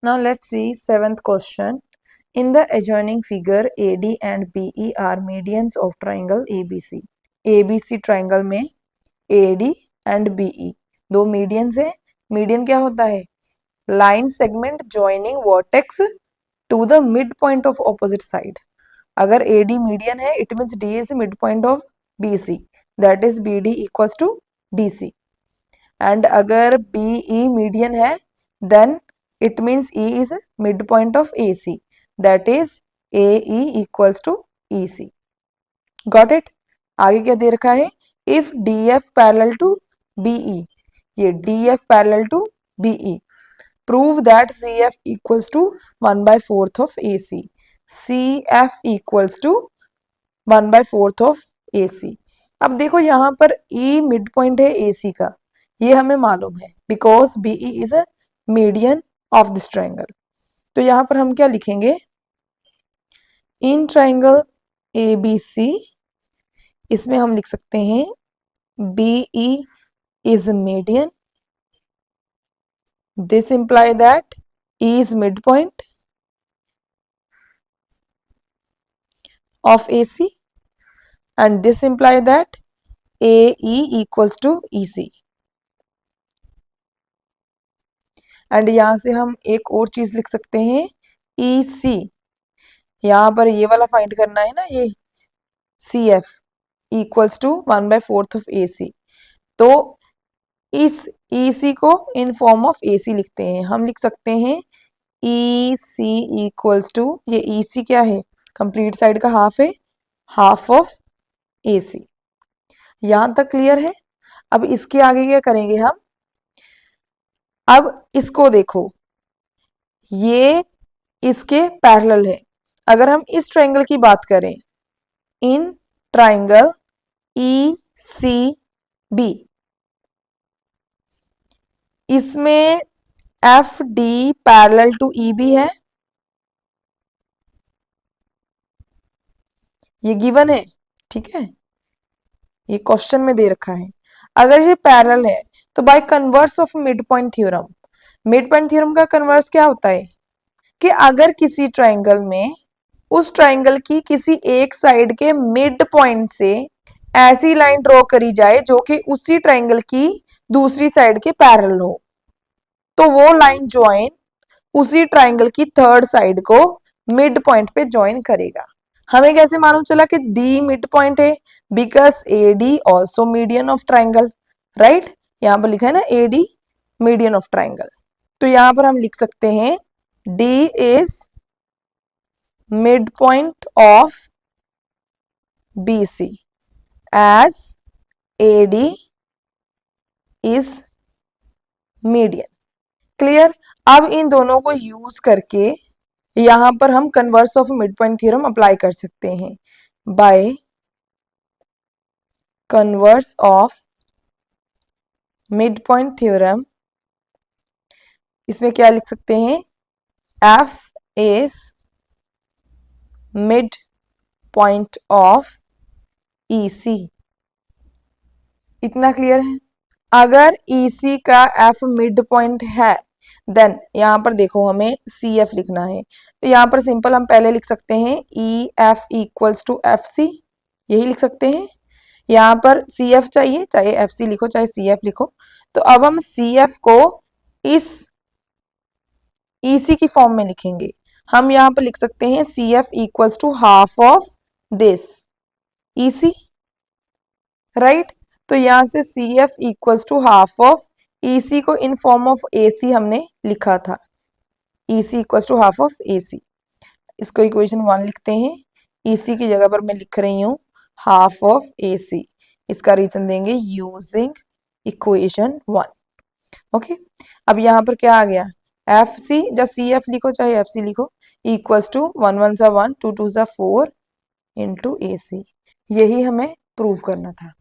Now let's see seventh question. In the adjoining figure, AD and BE are medians of triangle ABC. ABC triangle में AD and BE दो medians है. Median क्या होता है? Line segment joining vertex to the midpoint of opposite side. अगर AD median है, it means D is midpoint of BC. That is BD equals to DC. And अगर BE median है, then it means E is midpoint of AC. That is AE equals to EC. Got it? आगे क्या दे रखा है? If DF parallel to BE, ये DF parallel to BE, prove that CF equals to 1/4 of AC. CF equals to 1/4 of AC. अब देखो यहाँ पर E mid point है AC का, ये हमें मालूम है because BE is a median of this triangle. तो यहाँ पर हम क्या लिखेंगे? इन ट्राइंगल ABC, इसमें हम लिख सकते हैं BE is median. This imply that E is midpoint of AC and this imply that AE equals to EC. And यहाँ से हम एक और चीज लिख सकते हैं EC. यहाँ पर ये वाला फाइंड करना है ना, ये CF equals to 1/4 of AC. तो इस EC को इन फॉर्म ऑफ AC लिखते हैं. हम लिख सकते हैं EC इक्वल्स टू, ये EC क्या है? कंप्लीट साइड का हाफ है, हाफ ऑफ AC. यहां तक क्लियर है? अब इसके आगे क्या करेंगे हम? अब इसको देखो, ये इसके पैरेलल है. अगर हम इस ट्रायंगल की बात करें, इन ट्रायंगल ECB, इसमें FD पैरेलल टू EB है, ये गिवन है. ठीक है, ये क्वेश्चन में दे रखा है. अगर ये पैरेलल है तो bye converse of mid point theorem, mid point theorem का कन्वर्स क्या होता है कि अगर किसी ट्रायंगल में उस ट्रायंगल की किसी एक साइड के मिड पॉइंट से ऐसी लाइन ड्रॉ करी जाए जो कि उसी ट्रायंगल की दूसरी साइड के पैरेलल हो, तो वो लाइन ज्वाइन उसी ट्रायंगल की थर्ड साइड को मिड पॉइंट पे ज्वाइन करेगा. हमें कैसे मालूम चला कि D मिड पॉइंट है? Because AD also median of triangle. Right, यहाँ पर लिखा है ना AD मीडियन ऑफ ट्राइंगल. तो यहाँ पर हम लिख सकते हैं D is mid point of BC as AD is median. Clear? अब इन दोनों को यूज करके यहां पर हम converse of mid point theorem apply कर सकते हैं. By converse of mid point theorem, इसमें क्या लिख सकते हैं? F is mid point of EC. इतना क्लियर है? अगर EC का F मिड पॉइंट है, देन यहां पर देखो हमें CF लिखना है. तो यहां पर सिंपल हम पहले लिख सकते हैं EF इक्वल्स टू FC, यही लिख सकते हैं. यहां पर CF चाहिए, चाहे FC लिखो चाहे CF लिखो. तो अब हम CF को इस EC की फॉर्म में लिखेंगे. हम यहां पर लिख सकते हैं CF equals to half of this EC. Right, तो यहां से CF equals to half of EC को इन फॉर्म ऑफ AC हमने लिखा था. EC equals to half of AC. इसको इक्वेशन 1 लिखते हैं. EC की जगह पर मैं लिख रही हूं हाफ ऑफ AC. इसका रीजन देंगे यूजिंग इक्वेशन 1. ओके, अब यहां पर क्या आ गया? FC, जब CF लिखो चाहे FC लिखो, इक्वल्स टू 1 1 1 2 2 4 इंटू AC. यही हमें प्रूव करना था.